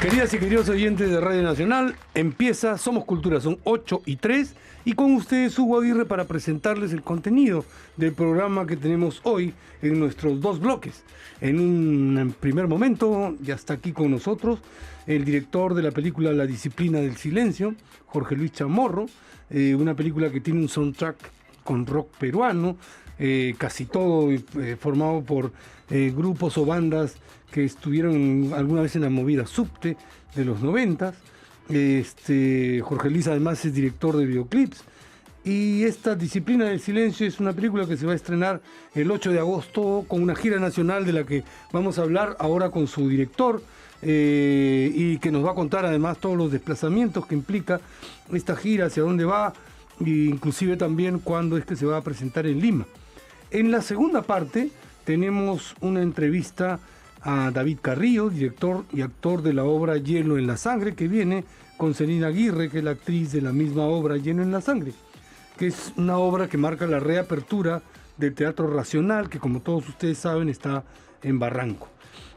Queridas y queridos oyentes de Radio Nacional, empieza Somos Cultura, son 8:03 y con ustedes Hugo Aguirre para presentarles el contenido del programa que tenemos hoy en nuestros dos bloques. En un primer momento ya está aquí con nosotros el director de la película La Disciplina del Silencio, Jorge Luis Chamorro, una película que tiene un soundtrack con rock peruano, casi todo formado por grupos o bandas que estuvieron alguna vez en la movida subte de los 90. Jorge Luis además es director de videoclips. Y esta Disciplina del Silencio es una película que se va a estrenar el 8 de agosto con una gira nacional de la que vamos a hablar ahora con su director y que nos va a contar además todos los desplazamientos que implica esta gira, hacia dónde va e inclusive también cuándo es que se va a presentar en Lima. En la segunda parte tenemos una entrevista a David Carrillo, director y actor de la obra Hielo en la Sangre, que viene con Celina Aguirre, que es la actriz de la misma obra Hielo en la Sangre, que es una obra que marca la reapertura del Teatro Racional, que como todos ustedes saben está en Barranco.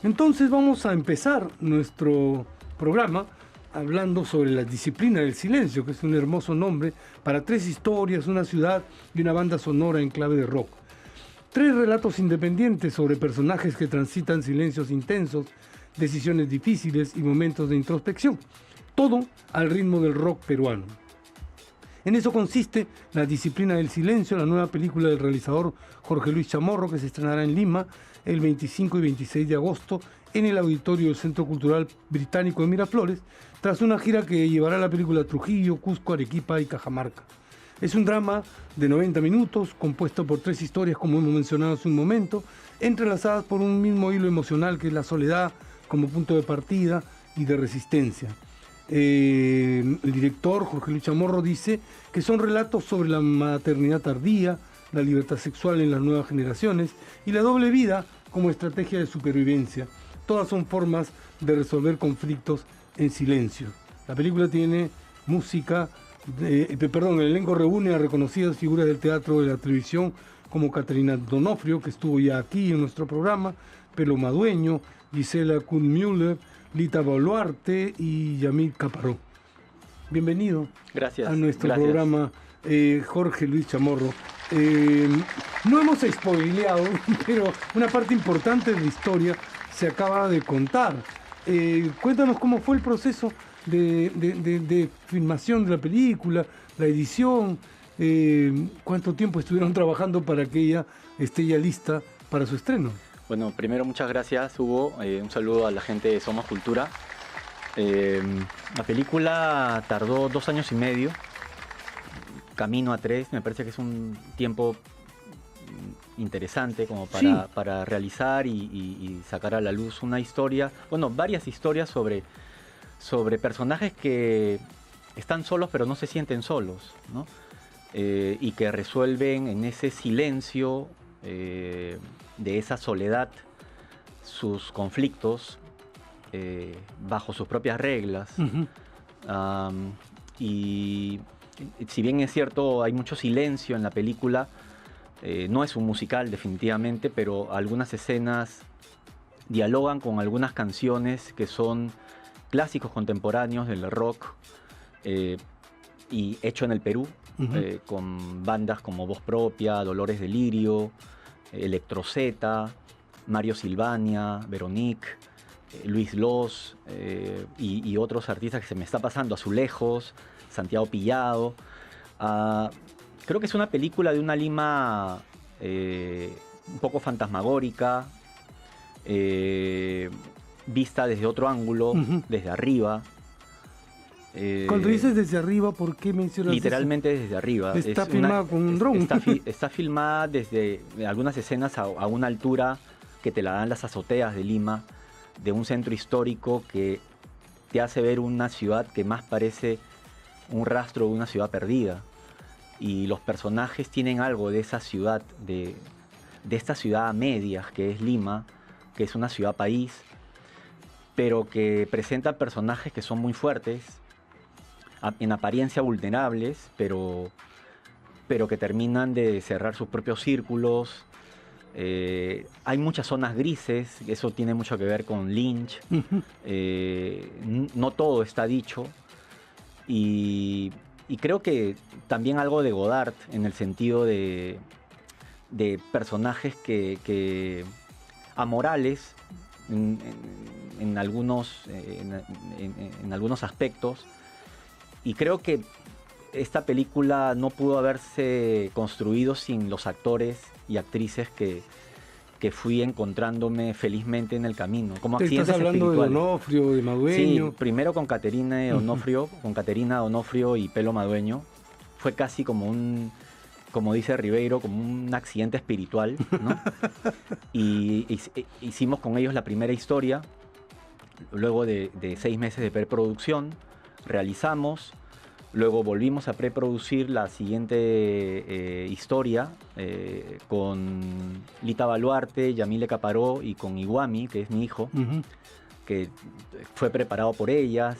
Entonces vamos a empezar nuestro programa hablando sobre La Disciplina del Silencio, que es un hermoso nombre para 3 historias, una ciudad y una banda sonora en clave de rock. 3 relatos independientes sobre personajes que transitan silencios intensos, decisiones difíciles y momentos de introspección. Todo al ritmo del rock peruano. En eso consiste La Disciplina del Silencio, la nueva película del realizador Jorge Luis Chamorro, que se estrenará en Lima el 25 y 26 de agosto en el auditorio del Centro Cultural Británico de Miraflores, tras una gira que llevará la película a Trujillo, Cusco, Arequipa y Cajamarca. Es un drama de 90 minutos, compuesto por 3 historias, como hemos mencionado hace un momento, entrelazadas por un mismo hilo emocional que es la soledad como punto de partida y de resistencia. El director Jorge Luis Chamorro dice que son relatos sobre la maternidad tardía, la libertad sexual en las nuevas generaciones y la doble vida como estrategia de supervivencia. Todas son formas de resolver conflictos en silencio. La película tiene música. El elenco reúne a reconocidas figuras del teatro y de la televisión como Caterina Donofrio, que estuvo ya aquí en nuestro programa, Pelo Madueño, Gisela Kuhn-Müller, Lita Boluarte y Yamil Caparó. Bienvenido. Gracias. A nuestro programa, Jorge Luis Chamorro. No hemos spoileado, pero una parte importante de la historia se acaba de contar. Cuéntanos cómo fue el proceso de filmación de la película, la edición, cuánto tiempo estuvieron trabajando para que ella esté ya lista para su estreno. Bueno, primero muchas gracias, Hugo, un saludo a la gente de Somos Cultura. La película tardó 2 años y medio, camino a 3, me parece que es un tiempo interesante como para realizar y sacar a la luz una historia, bueno, varias historias sobre personajes que están solos pero no se sienten solos, ¿no? Y que resuelven en ese silencio de esa soledad sus conflictos bajo sus propias reglas. Uh-huh. Y si bien es cierto, hay mucho silencio en la película, no es un musical definitivamente, pero algunas escenas dialogan con algunas canciones que son clásicos contemporáneos del rock y hecho en el Perú, uh-huh. con bandas como Voz Propia, Dolores Delirio, Electroceta, Mario Silvania, Veronique, Luis Los y otros artistas que se me está pasando, Azulejos, Santiago Pillado. Creo que es una película de una Lima un poco fantasmagórica, vista desde otro ángulo, uh-huh. Desde arriba. Cuando dices desde arriba, ¿por qué mencionas literalmente eso? Desde arriba. Está filmada con un dron. Está filmada desde algunas escenas a una altura que te la dan las azoteas de Lima, de un centro histórico que te hace ver una ciudad que más parece un rastro de una ciudad perdida. Y los personajes tienen algo de esa ciudad, de esta ciudad a medias que es Lima, que es una ciudad país, pero que presenta personajes que son muy fuertes, en apariencia vulnerables, pero que terminan de cerrar sus propios círculos, Hay muchas zonas grises, eso tiene mucho que ver con Lynch. No todo está dicho. Y creo que también algo de Godard, en el sentido de personajes que amorales en algunos aspectos. Y creo que esta película no pudo haberse construido sin los actores y actrices que fui encontrándome felizmente en el camino, como accidentes ¿Estás hablando espirituales. de Onofrio, de Madueño? Sí, primero con Caterina Onofrio y Pelo Madueño. Fue casi como dice Ribeiro, como un accidente espiritual, ¿no? y hicimos con ellos la primera historia. Luego de 6 meses de preproducción, realizamos. Luego volvimos a preproducir la siguiente historia con Lita Baluarte, Yamile Caparó y con Iwami, que es mi hijo, que fue preparado por ellas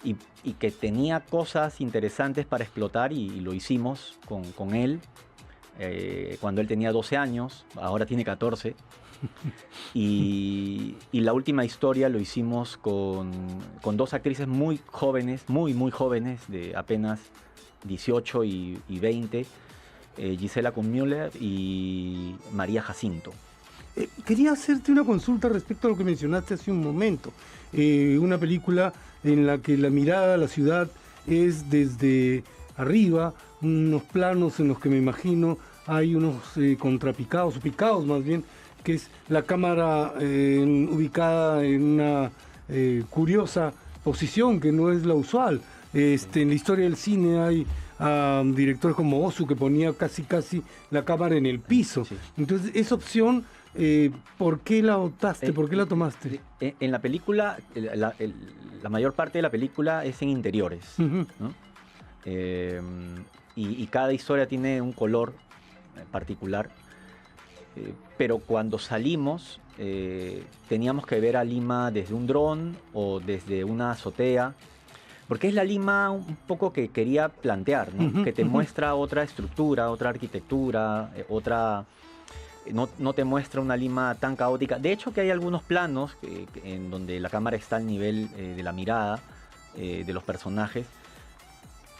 y que tenía cosas interesantes para explotar y lo hicimos con él cuando él tenía 12 años, ahora tiene 14. Y la última historia lo hicimos con 2 actrices muy jóvenes, muy jóvenes, de apenas 18 y 20, Gisela Kuhnmüller y María Jacinto. Quería hacerte una consulta respecto a lo que mencionaste hace un momento. Una película en la que la mirada a la ciudad es desde arriba, unos planos en los que me imagino hay unos contrapicados, o picados más bien, que es la cámara ubicada en una curiosa posición que no es la usual. En la historia del cine hay directores como Ozu que ponía casi la cámara en el piso. Sí. Entonces, esa opción, ¿por qué la optaste? ¿Por qué la tomaste? En la película, la mayor parte de la película es en interiores, ¿no? Y cada historia tiene un color particular. Pero cuando salimos teníamos que ver a Lima desde un dron o desde una azotea, porque es la Lima un poco que quería plantear, ¿no? Que te muestra otra estructura, otra arquitectura, no te muestra una Lima tan caótica. De hecho, que hay algunos planos en donde la cámara está al nivel de la mirada de los personajes,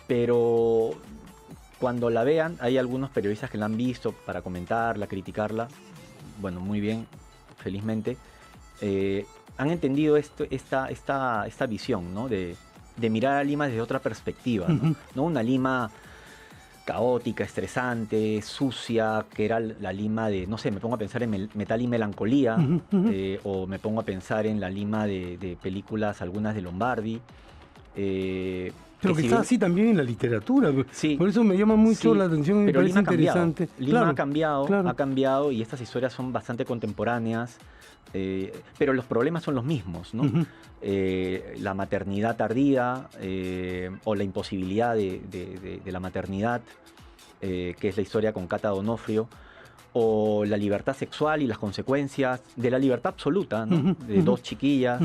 pero cuando la vean, hay algunos periodistas que la han visto para comentarla, criticarla. Bueno, muy bien, felizmente. Han entendido esta visión, ¿no? De mirar a Lima desde otra perspectiva, ¿no? No una Lima caótica, estresante, sucia, que era la Lima de, no sé, me pongo a pensar en Metal y Melancolía, o me pongo a pensar en la Lima de películas, algunas de Lombardi. Pero que está así también en la literatura. Sí, por eso me llama mucho la atención y me parece interesante. Lima ha cambiado y estas historias son bastante contemporáneas, pero los problemas son los mismos, ¿no? La maternidad tardía o la imposibilidad de la maternidad, que es la historia con Cata Donofrio, o la libertad sexual y las consecuencias de la libertad absoluta, ¿no? De 2 chiquillas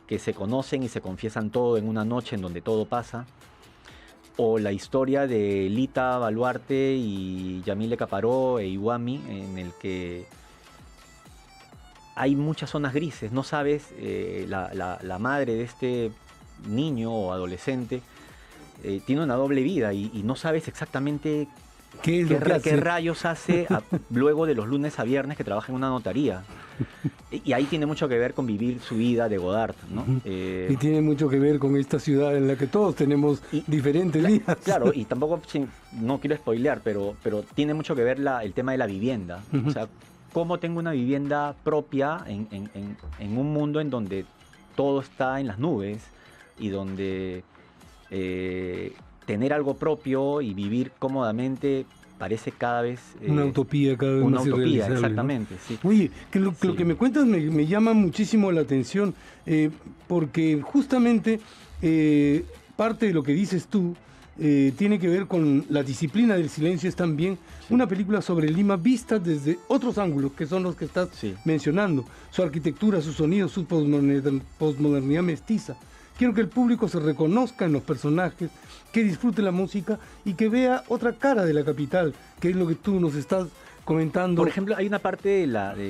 que se conocen y se confiesan todo en una noche en donde todo pasa, o la historia de Lita Baluarte y Yamile Caparó e Iwami, en el que hay muchas zonas grises, no sabes, la madre de este niño o adolescente tiene una doble vida y no sabes exactamente qué rayos hace luego de los lunes a viernes que trabaja en una notaría. Y ahí tiene mucho que ver con vivir su vida de Godard, ¿no? Y tiene mucho que ver con esta ciudad en la que todos tenemos diferentes vidas. Claro, y tampoco, no quiero spoilear, pero tiene mucho que ver el tema de la vivienda. O sea, cómo tengo una vivienda propia en un mundo en donde todo está en las nubes y donde tener algo propio y vivir cómodamente parece cada vez... una utopía cada vez una más utopía, irrealizable, exactamente, ¿no? sí. Oye, que lo que me cuentas me llama muchísimo la atención, porque justamente parte de lo que dices tú tiene que ver con la disciplina del silencio. Es también una película sobre Lima vista desde otros ángulos, que son los que estás mencionando. Su arquitectura, su sonido, su posmodernidad mestiza. Quiero que el público se reconozca en los personajes, que disfrute la música y que vea otra cara de la capital, que es lo que tú nos estás comentando. Por ejemplo, hay una parte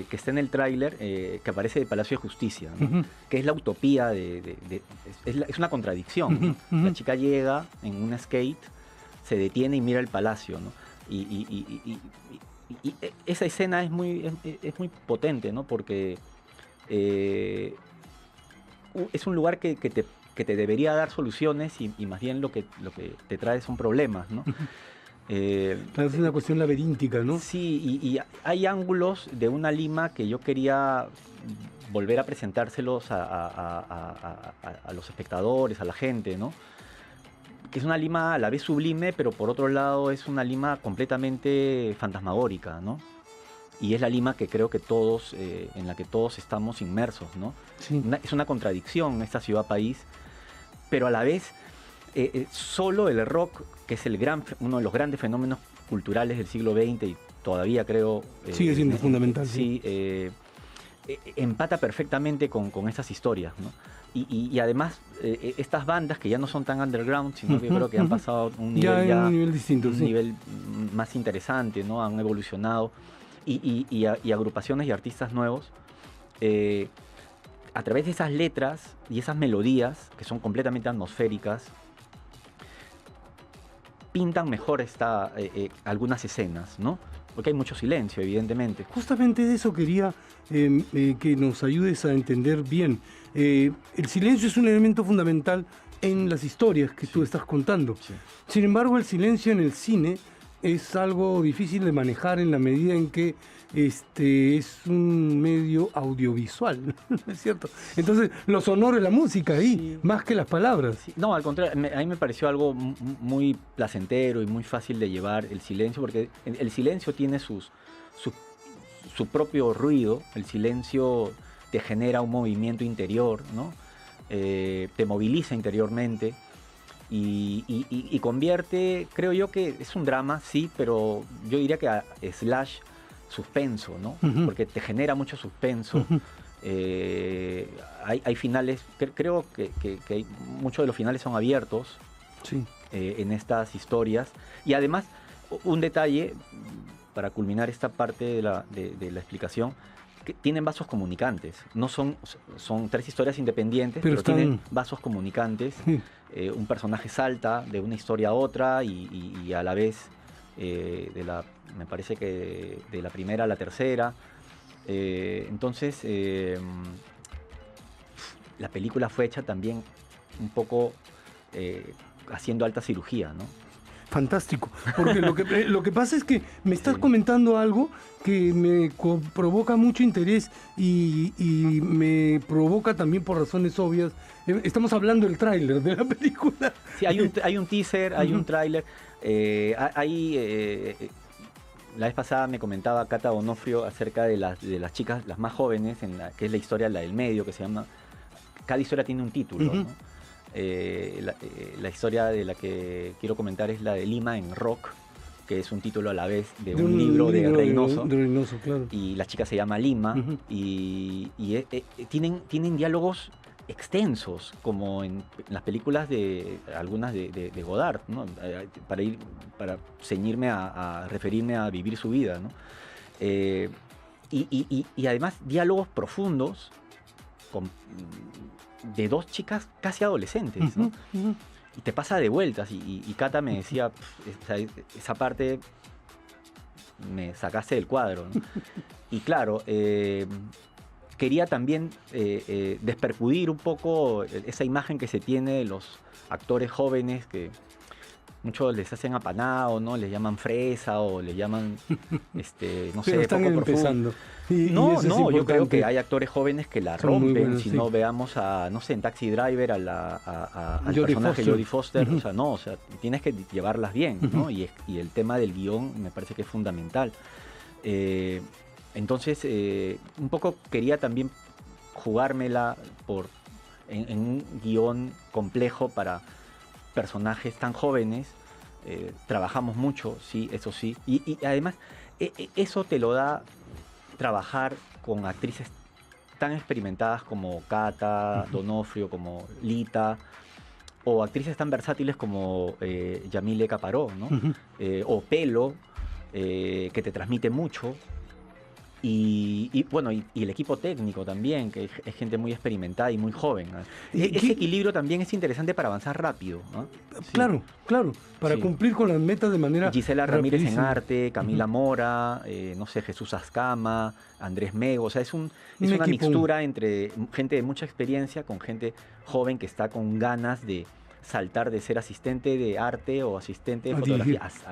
que está en el tráiler que aparece de Palacio de Justicia, ¿no? Que es la utopía es una contradicción, ¿no? La chica llega en una skate, se detiene y mira el palacio, ¿no? Y esa escena es muy potente, ¿no? Porque es un lugar que te debería dar soluciones y más bien lo que te trae son problemas, ¿no? Es una cuestión laberíntica, ¿no? Sí, y hay ángulos de una Lima que yo quería volver a presentárselos a los espectadores, a la gente, ¿no? Que es una Lima a la vez sublime, pero por otro lado es una Lima completamente fantasmagórica, ¿no? Y es la Lima que creo que todos, en la que todos estamos inmersos, ¿no? Sí. Es una contradicción esta ciudad-país, pero a la vez solo el rock, que es uno de los grandes fenómenos culturales del siglo XX y todavía creo... sigue siendo fundamental. Sí, empata perfectamente con estas historias, ¿no? Y además, estas bandas que ya no son tan underground, sino que yo creo que han pasado un nivel, un nivel distinto, un nivel más interesante, ¿no? Han evolucionado. Y agrupaciones y artistas nuevos, a través de esas letras y esas melodías, que son completamente atmosféricas, pintan mejor algunas escenas, ¿no? Porque hay mucho silencio, evidentemente. Justamente de eso quería que nos ayudes a entender bien. El silencio es un elemento fundamental en las historias que tú estás contando. Sí. Sin embargo, el silencio en el cine es algo difícil de manejar en la medida en que es un medio audiovisual, ¿no es cierto? Entonces, lo sonoro es la música ahí, más que las palabras. Sí. No, al contrario, a mí me pareció algo muy placentero y muy fácil de llevar el silencio, porque el silencio tiene su propio ruido, el silencio te genera un movimiento interior, ¿no? Te moviliza interiormente. Y convierte, creo yo que es un drama, sí, pero yo diría que slash suspenso, ¿no? Porque te genera mucho suspenso. Hay finales, creo que muchos de los finales son abiertos, sí, en estas historias. Y además, un detalle, para culminar esta parte de la explicación, que tienen vasos comunicantes. No son tres historias independientes, pero tienen vasos comunicantes. Sí. Un personaje salta de una historia a otra y a la vez me parece que de la primera a la tercera. Entonces, la película fue hecha también un poco haciendo alta cirugía, ¿no? Fantástico, porque lo que pasa es que me estás comentando algo que me provoca mucho interés y me provoca también por razones obvias. Estamos hablando del tráiler de la película. Sí, hay un teaser, hay un tráiler. La vez pasada me comentaba Cata Onofrio acerca de las chicas, las más jóvenes, que es la historia, la del medio, que se llama... Cada historia tiene un título, ¿no? La historia de la que quiero comentar es la de Lima en Rock, que es un título a la vez de un libro de Reynoso. De Reynoso, claro. Y la chica se llama Lima, y tienen diálogos extensos, como en las películas algunas de Godard, ¿no? Para ceñirme a referirme a Vivir su vida, ¿no? Y además diálogos profundos de dos chicas casi adolescentes, ¿no? Y te pasa de vueltas, y Cata me decía, esa parte me sacaste del cuadro, ¿no? Y claro, quería también despercudir un poco esa imagen que se tiene de los actores jóvenes, que muchos les hacen apanado, ¿no? Les llaman fresa o les llaman, no sé, están poco empezando. No, yo creo que hay actores jóvenes que la rompen. Buenos, si no, veamos no sé, en Taxi Driver al Jodie personaje Foster. Jodie Foster. O sea, tienes que llevarlas bien, ¿no? Y el tema del guión me parece que es fundamental. Entonces, un poco quería también jugármela en un guión complejo para personajes tan jóvenes. Trabajamos mucho, sí, eso sí. Y además, eso te lo da trabajar con actrices tan experimentadas como Cata, Donofrio, como Lita, o actrices tan versátiles como Yamile Caparó, ¿no? O Pelo, que te transmite mucho. Bueno, y el equipo técnico también, que es gente muy experimentada y muy joven, ¿no? Ese equilibrio también es interesante para avanzar rápido, ¿no? Sí. Claro, para Sí. cumplir con las metas de manera Gisela Ramírez en rapidísima. arte, Camila Mora, no sé, Jesús Ascama, Andrés Mego, o sea, es una equipo. mixtura entre gente de mucha experiencia con gente joven que está con ganas de saltar de ser asistente de arte o asistente de A fotografía dirigir.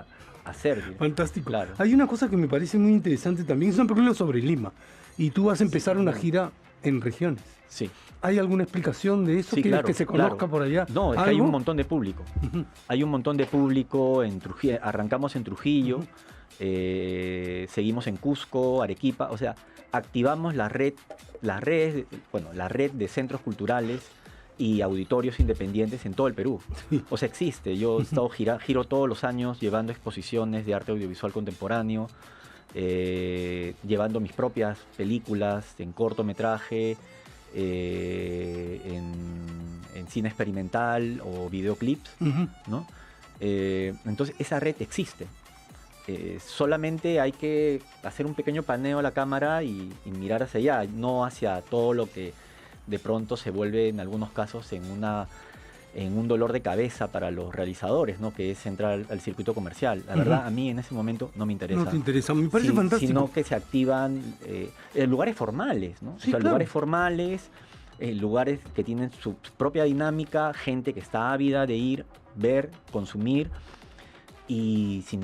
a ser. Fantástico. Claro. Hay una cosa que me parece muy interesante también, es una película sobre Lima, y tú vas a empezar una gira en regiones. Sí. ¿Hay alguna explicación de eso? Sí, ¿Quieres claro, que se conozca claro. por allá? No, es que hay ¿Algo? un montón de público. Hay un montón de público en Trujillo. Arrancamos en Trujillo, seguimos en Cusco, Arequipa. O sea, activamos la red de centros culturales y auditorios independientes en todo el Perú. Sí. O sea, existe. Yo he estado giro todos los años llevando exposiciones de arte audiovisual contemporáneo, llevando mis propias películas en cortometraje, en cine experimental o videoclips, Ujú. ¿no? Entonces esa red existe. Solamente hay que hacer un pequeño paneo a la cámara y mirar hacia allá, no hacia todo lo que de pronto se vuelve en algunos casos en un dolor de cabeza para los realizadores, ¿no? Que es entrar al circuito comercial. La verdad, a mí en ese momento no me interesa. No te interesa, me parece fantástico. Sino que se activan lugares formales, ¿no? Sí, o sea, claro. lugares formales, lugares que tienen su propia dinámica, gente que está ávida de ir, ver, consumir y sin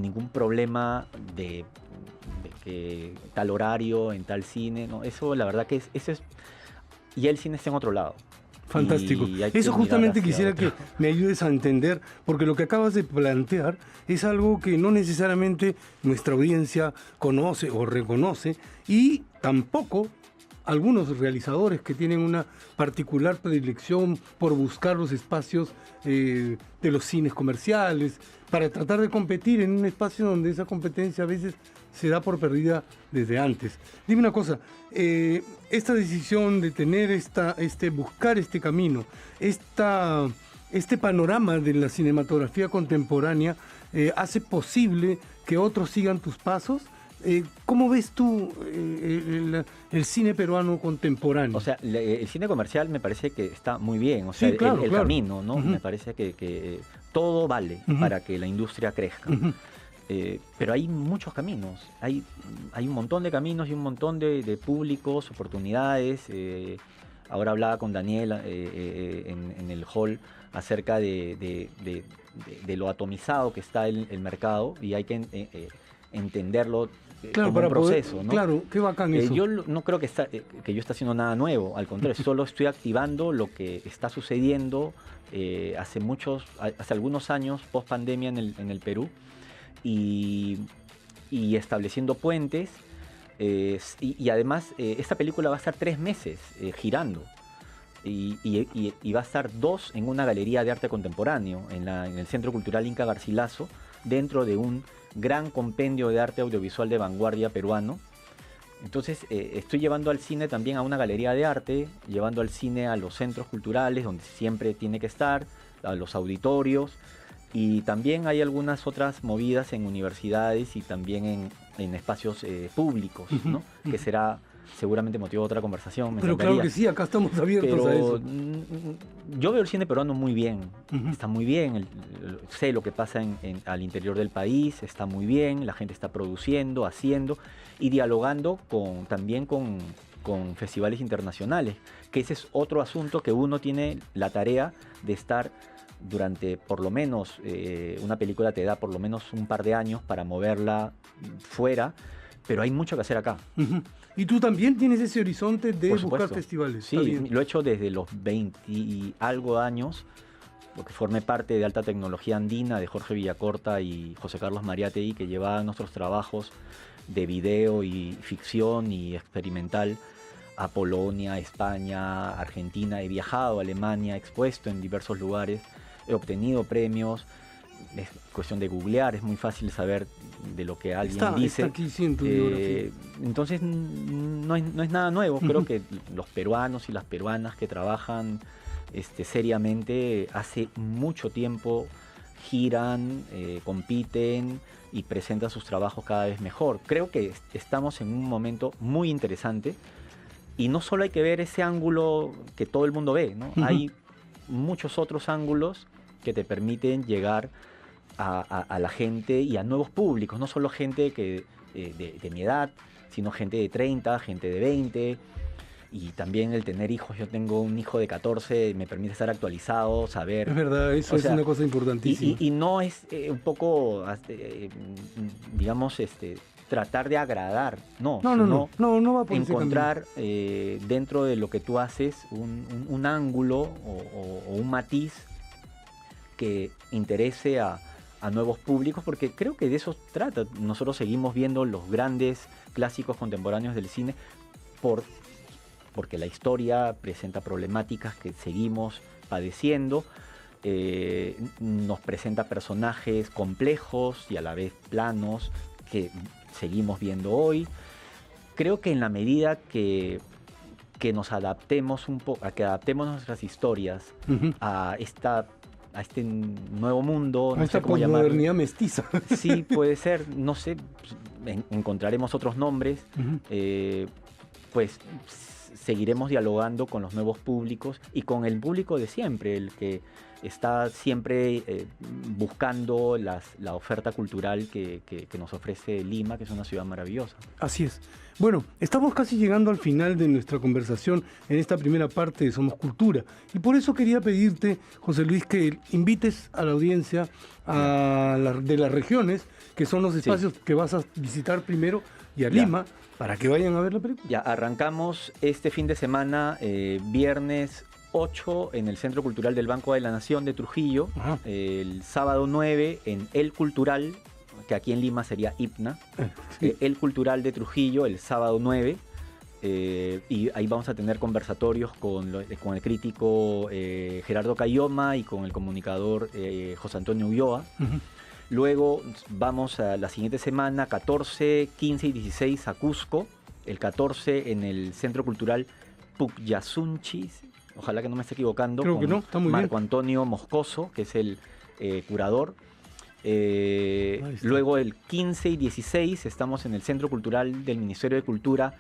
ningún problema de que tal horario, en tal cine, ¿no? Eso la verdad que eso es... Y el cine está en otro lado. Fantástico. Y hay que Eso mirar justamente hacia quisiera otro. que me ayudes a entender, porque lo que acabas de plantear es algo que no necesariamente nuestra audiencia conoce o reconoce, y tampoco algunos realizadores que tienen una particular predilección por buscar los espacios de los cines comerciales, para tratar de competir en un espacio donde esa competencia a veces se da por perdida desde antes. Dime una cosa, esta decisión de tener buscar este camino, este panorama de la cinematografía contemporánea, hace posible que otros sigan tus pasos. ¿Cómo ves tú el cine peruano contemporáneo? O sea, el cine comercial me parece que está muy bien, o sea, Sí, claro, el claro. camino, ¿no? Me parece que todo vale para que la industria crezca. Pero hay muchos caminos, hay un montón de caminos y un montón de públicos, oportunidades. Ahora hablaba con Daniel en el hall acerca de lo atomizado que está el mercado, y hay que entenderlo Claro, como para un proceso, poder, ¿no? claro, qué bacán eso. Yo no creo que yo esté haciendo nada nuevo, al contrario, solo estoy activando lo que está sucediendo hace algunos años, post pandemia en el Perú, y estableciendo puentes. Y además, esta película va a estar 3 meses girando. Y va a estar 2 en una galería de arte contemporáneo, en el Centro Cultural Inca Garcilaso, dentro de un gran compendio de arte audiovisual de vanguardia peruano. Entonces estoy llevando al cine también a una galería de arte, llevando al cine a los centros culturales, donde siempre tiene que estar, a los auditorios, y también hay algunas otras movidas en universidades y también en espacios públicos, ¿no? Que será seguramente motivo de otra conversación. Me Pero encantaría. claro que sí, acá estamos abiertos a Pero eso. yo veo el cine peruano muy bien, está muy bien, sé lo que pasa al interior del país, está muy bien, la gente está produciendo, haciendo y dialogando también con festivales internacionales, que ese es otro asunto que uno tiene la tarea de estar durante por lo menos, una película te da por lo menos un par de años para moverla fuera, pero hay mucho que hacer acá. Y tú también tienes ese horizonte de Por buscar supuesto. festivales. Sí, Está bien. lo he hecho desde los 20 y algo años, porque formé parte de Alta Tecnología Andina de Jorge Villacorta y José Carlos Mariátegui, que llevaban nuestros trabajos de video y ficción y experimental a Polonia, España, Argentina. He viajado a Alemania, he expuesto en diversos lugares, he obtenido premios. Es cuestión de googlear, es muy fácil saber de lo que alguien dice. Está aquí, sí, en tu biografía. Entonces no es nada nuevo. Creo que los peruanos y las peruanas que trabajan seriamente hace mucho tiempo giran, compiten y presentan sus trabajos cada vez mejor. Creo que estamos en un momento muy interesante y no solo hay que ver ese ángulo que todo el mundo ve, ¿no? Hay muchos otros ángulos que te permiten llegar a la gente y a nuevos públicos, no solo gente de mi edad, sino gente de 30, gente de 20, y también el tener hijos. Yo tengo un hijo de 14, me permite estar actualizado, saber. Es verdad, eso es una cosa importantísima. Y no es un poco, digamos, tratar de agradar, no va por encontrar dentro de lo que tú haces un ángulo o un matiz que interese a nuevos públicos, porque creo que de eso trata. Nosotros seguimos viendo los grandes clásicos contemporáneos del cine porque la historia presenta problemáticas que seguimos padeciendo, nos presenta personajes complejos y a la vez planos que seguimos viendo hoy. Creo que en la medida que nos adaptemos un poco, a que adaptemos nuestras historias a este nuevo mundo, a esta posmodernidad mestiza. Sí, puede ser, no sé, encontraremos otros nombres, pues seguiremos dialogando con los nuevos públicos y con el público de siempre, el que está siempre buscando la oferta cultural que nos ofrece Lima, que es una ciudad maravillosa. Así es. Bueno, estamos casi llegando al final de nuestra conversación en esta primera parte de Somos Cultura. Y por eso quería pedirte, José Luis, que invites a la audiencia de las regiones, que son los espacios que vas a visitar primero, y a Lima, para que vayan a ver la película. Ya, arrancamos este fin de semana, viernes 8 en el Centro Cultural del Banco de la Nación de Trujillo, el sábado 9 en El Cultural, que aquí en Lima sería IPNA, El Cultural de Trujillo el sábado 9, y ahí vamos a tener conversatorios con el crítico Gerardo Cayoma y con el comunicador José Antonio Ulloa. Luego vamos a la siguiente semana, 14, 15 y 16 a Cusco, el 14 en el Centro Cultural Pucllasunchi, ojalá que no me esté equivocando, creo con que no, está muy Marco bien. Antonio Moscoso, que es el curador. Luego el 15 y 16 estamos en el Centro Cultural del Ministerio de Cultura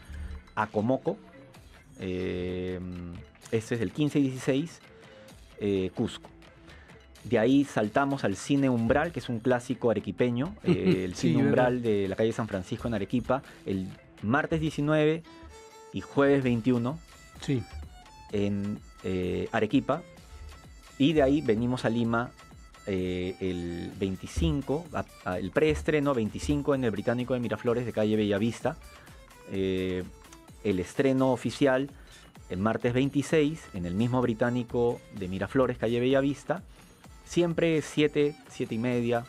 Acomoco, este es el 15 y 16, Cusco. De ahí saltamos al Cine Umbral, que es un clásico arequipeño, el Cine Umbral de la calle San Francisco en Arequipa, el martes 19 y jueves 21 en Arequipa. Y de ahí venimos a Lima el 25, el preestreno 25 en el Británico de Miraflores de calle Bellavista. El estreno oficial el martes 26 en el mismo Británico de Miraflores, calle Bellavista. Siempre 7:30.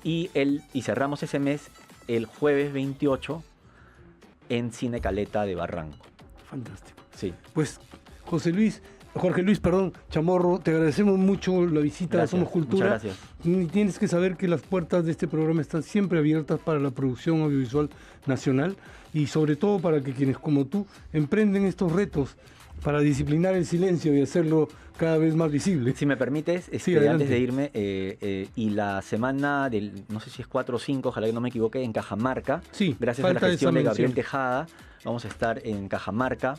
Y cerramos ese mes el jueves 28 en Cine Caleta de Barranco. Fantástico. Sí. Pues Jorge Luis, Chamorro, te agradecemos mucho la visita. Gracias, a Somos Cultura. muchas gracias. Y tienes que saber que las puertas de este programa están siempre abiertas para la producción audiovisual nacional y sobre todo para que quienes como tú emprenden estos retos para disciplinar el silencio y hacerlo cada vez más visible. Si me permites, antes de irme, y la semana del, no sé si es 4 o 5, ojalá que no me equivoque, en Cajamarca, gracias a la gestión de Gabriel Tejada, vamos a estar en Cajamarca.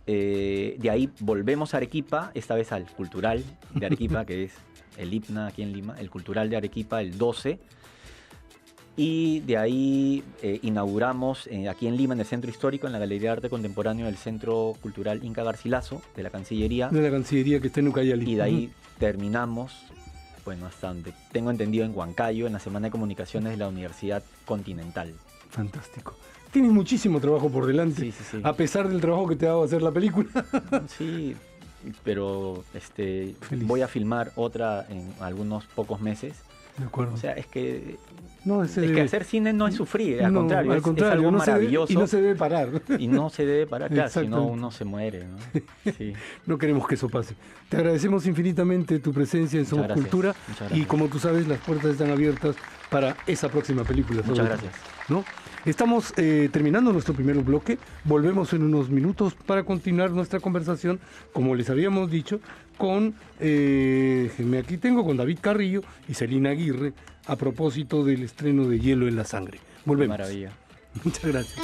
De ahí volvemos a Arequipa, esta vez al Cultural de Arequipa, que es el IPNA aquí en Lima, el Cultural de Arequipa el 12. Y de ahí inauguramos aquí en Lima, en el Centro Histórico, en la Galería de Arte Contemporáneo del Centro Cultural Inca Garcilaso, de la Cancillería. De la Cancillería que está en Ucayali. Y de ahí terminamos, bueno, hasta donde tengo entendido, en Huancayo, en la Semana de Comunicaciones de la Universidad Continental. Fantástico. Tienes muchísimo trabajo por delante, sí. A pesar del trabajo que te ha dado hacer la película. Sí, pero voy a filmar otra en algunos pocos meses. De acuerdo. O sea, es que hacer cine no es sufrir, al contrario, es algo maravilloso. Y no se debe parar. Y no se debe parar, claro, si no uno se muere, ¿no? Sí. No queremos que eso pase. Te agradecemos infinitamente tu presencia en Somos Cultura. Y como tú sabes, las puertas están abiertas para esa próxima película. Muchas gracias. ¿No? Estamos terminando nuestro primer bloque. Volvemos en unos minutos para continuar nuestra conversación, como les habíamos dicho, con, aquí tengo, con David Carrillo y Celina Aguirre, a propósito del estreno de Hielo en la Sangre. Volvemos. Maravilla. Muchas gracias.